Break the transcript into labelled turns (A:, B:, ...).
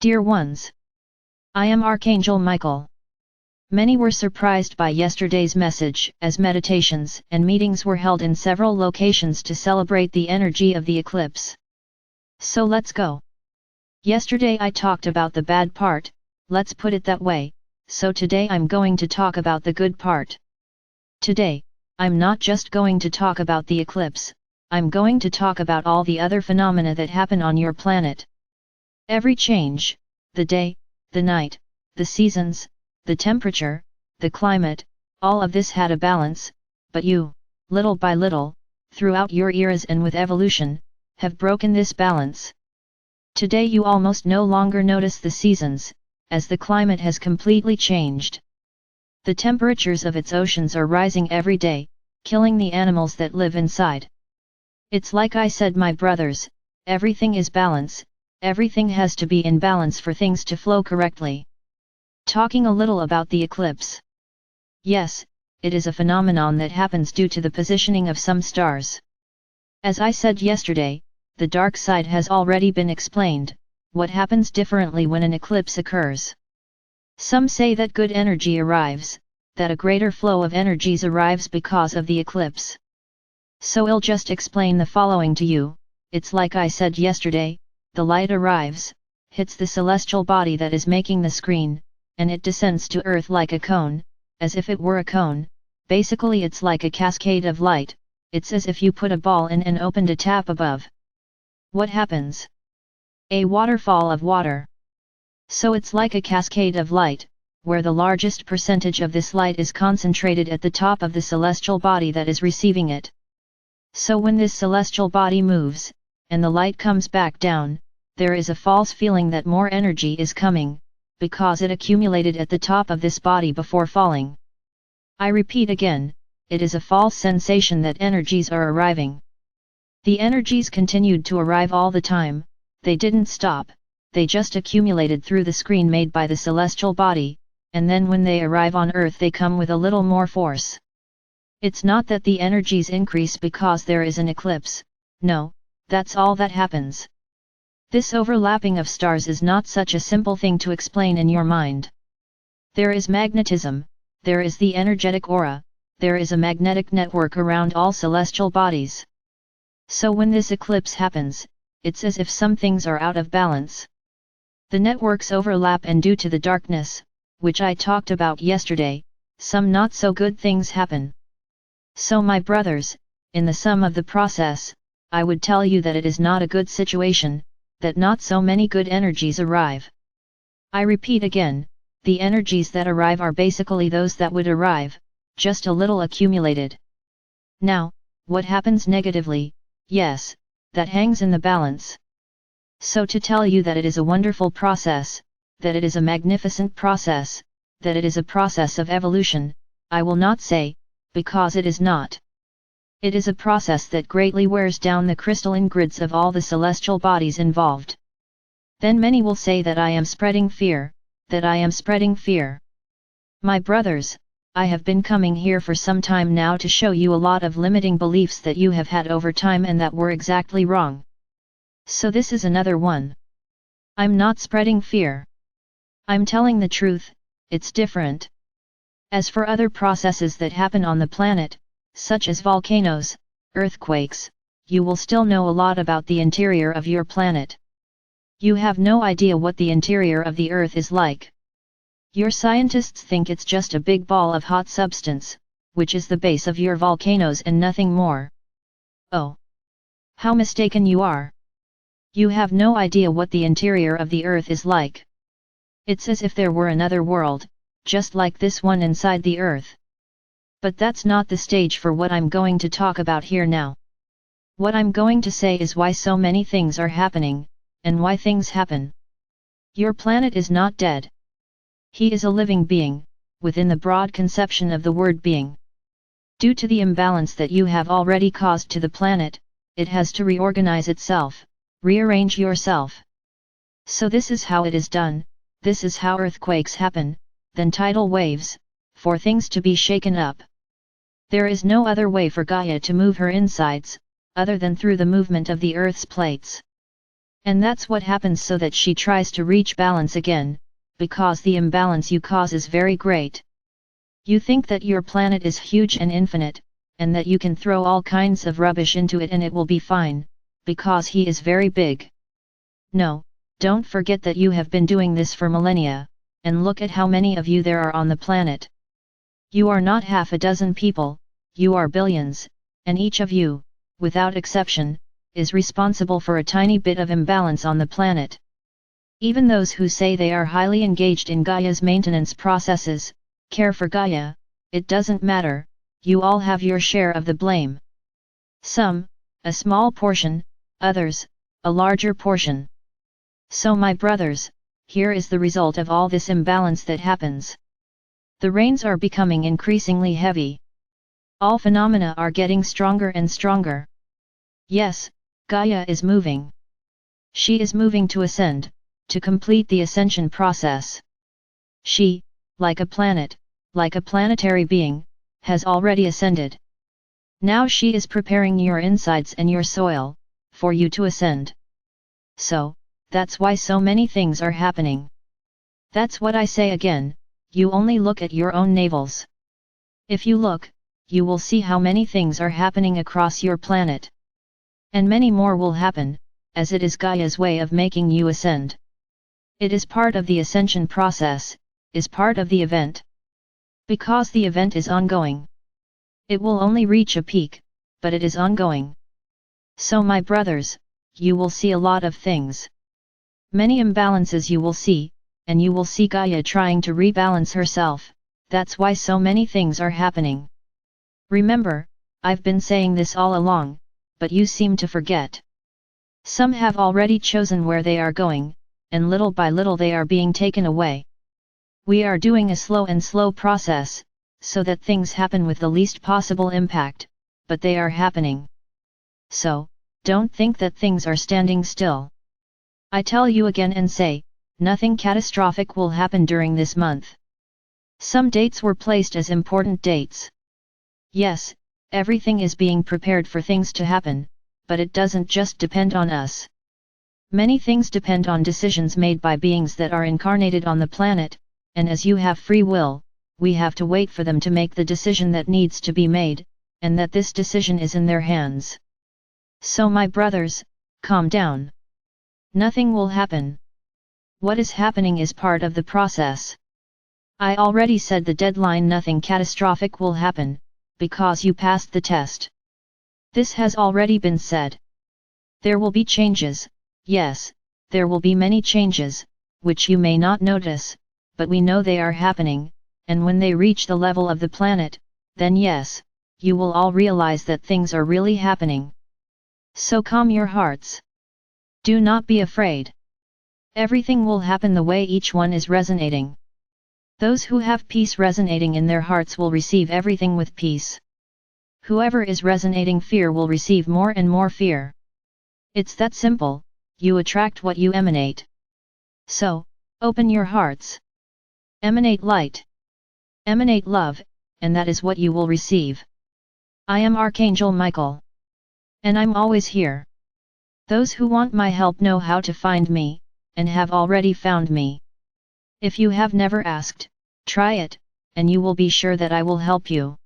A: Dear ones, I am Archangel Michael. Many were surprised by yesterday's message, as meditations and meetings were held in several locations to celebrate the energy of the eclipse. So let's go. Yesterday I talked about the bad part, let's put it that way, so today I'm going to talk about the good part. Today, I'm not just going to talk about the eclipse, I'm going to talk about all the other phenomena that happen on your planet. Every change, the day, the night, the seasons, the temperature, the climate, all of this had a balance, but you, little by little, throughout your eras and with evolution, have broken this balance. Today you almost no longer notice the seasons, as the climate has completely changed. The temperatures of its oceans are rising every day, killing the animals that live inside. It's like I said, my brothers, everything is balance, everything has to be in balance for things to flow correctly. Talking a little about the eclipse. Yes, it is a phenomenon that happens due to the positioning of some stars. As I said yesterday, the dark side has already been explained, what happens differently when an eclipse occurs. Some say that good energy arrives, that a greater flow of energies arrives because of the eclipse. So I'll just explain the following to you. It's like I said yesterday, the light arrives, hits the celestial body that is making the screen, and it descends to Earth like a cone, as if it were a cone. Basically it's like a cascade of light, it's as if you put a ball in and opened a tap above. What happens? A waterfall of water. So it's like a cascade of light, where the largest percentage of this light is concentrated at the top of the celestial body that is receiving it. So when this celestial body moves, and the light comes back down, there is a false feeling that more energy is coming, because it accumulated at the top of this body before falling. I repeat again, it is a false sensation that energies are arriving. The energies continued to arrive all the time, they didn't stop, they just accumulated through the screen made by the celestial body, and then when they arrive on Earth they come with a little more force. It's not that the energies increase because there is an eclipse, no, that's all that happens. This overlapping of stars is not such a simple thing to explain in your mind. There is magnetism, there is the energetic aura, there is a magnetic network around all celestial bodies. So when this eclipse happens, it's as if some things are out of balance. The networks overlap, and due to the darkness, which I talked about yesterday, some not so good things happen. So my brothers, in the sum of the process, I would tell you that it is not a good situation, that not so many good energies arrive. I repeat again, the energies that arrive are basically those that would arrive, just a little accumulated. Now, what happens negatively, yes, that hangs in the balance. So to tell you that it is a wonderful process, that it is a magnificent process, that it is a process of evolution, I will not say, because it is not. It is a process that greatly wears down the crystalline grids of all the celestial bodies involved. Then many will say that I am spreading fear, that I am spreading fear. My brothers, I have been coming here for some time now to show you a lot of limiting beliefs that you have had over time and that were exactly wrong. So this is another one. I'm not spreading fear. I'm telling the truth, it's different. As for other processes that happen on the planet, such as volcanoes, earthquakes, you will still know a lot about the interior of your planet. You have no idea what the interior of the Earth is like. Your scientists think it's just a big ball of hot substance, which is the base of your volcanoes and nothing more. Oh! How mistaken you are! You have no idea what the interior of the Earth is like. It's as if there were another world, just like this one inside the Earth. But that's not the stage for what I'm going to talk about here now. What I'm going to say is why so many things are happening, and why things happen. Your planet is not dead. He is a living being, within the broad conception of the word being. Due to the imbalance that you have already caused to the planet, it has to reorganize itself, rearrange yourself. So this is how it is done, this is how earthquakes happen, then tidal waves, for things to be shaken up. There is no other way for Gaia to move her insides, other than through the movement of the Earth's plates. And that's what happens, so that she tries to reach balance again, because the imbalance you cause is very great. You think that your planet is huge and infinite, and that you can throw all kinds of rubbish into it and it will be fine, because he is very big. No, don't forget that you have been doing this for millennia, and look at how many of you there are on the planet. You are not half a dozen people, you are billions, and each of you, without exception, is responsible for a tiny bit of imbalance on the planet. Even those who say they are highly engaged in Gaia's maintenance processes, care for Gaia, it doesn't matter, you all have your share of the blame. Some, a small portion, others, a larger portion. So my brothers, here is the result of all this imbalance that happens. The rains are becoming increasingly heavy. All phenomena are getting stronger and stronger. Yes, Gaia is moving. She is moving to ascend, to complete the ascension process. She, like a planet, like a planetary being, has already ascended. Now she is preparing your insides and your soil, for you to ascend. So, that's why so many things are happening. That's what I say again, you only look at your own navels. If you look, you will see how many things are happening across your planet. And many more will happen, as it is Gaia's way of making you ascend. It is part of the ascension process, is part of the event. Because the event is ongoing. It will only reach a peak, but it is ongoing. So my brothers, you will see a lot of things. Many imbalances you will see, and you will see Gaia trying to rebalance herself, that's why so many things are happening. Remember, I've been saying this all along, but you seem to forget. Some have already chosen where they are going, and little by little they are being taken away. We are doing a slow process, so that things happen with the least possible impact, but they are happening. So, don't think that things are standing still. I tell you again and say, nothing catastrophic will happen during this month. Some dates were placed as important dates. Yes, everything is being prepared for things to happen, but it doesn't just depend on us. Many things depend on decisions made by beings that are incarnated on the planet, and as you have free will, we have to wait for them to make the decision that needs to be made, and that this decision is in their hands. So my brothers, calm down. Nothing will happen. What is happening is part of the process. I already said the deadline, nothing catastrophic will happen, because you passed the test. This has already been said. There will be changes, yes, there will be many changes, which you may not notice, but we know they are happening, and when they reach the level of the planet, then yes, you will all realize that things are really happening. So calm your hearts. Do not be afraid. Everything will happen the way each one is resonating. Those who have peace resonating in their hearts will receive everything with peace. Whoever is resonating fear will receive more and more fear. It's that simple, you attract what you emanate. So, open your hearts. Emanate light. Emanate love, and that is what you will receive. I am Archangel Michael. And I'm always here. Those who want my help know how to find me, and have already found me. If you have never asked, try it, and you will be sure that I will help you.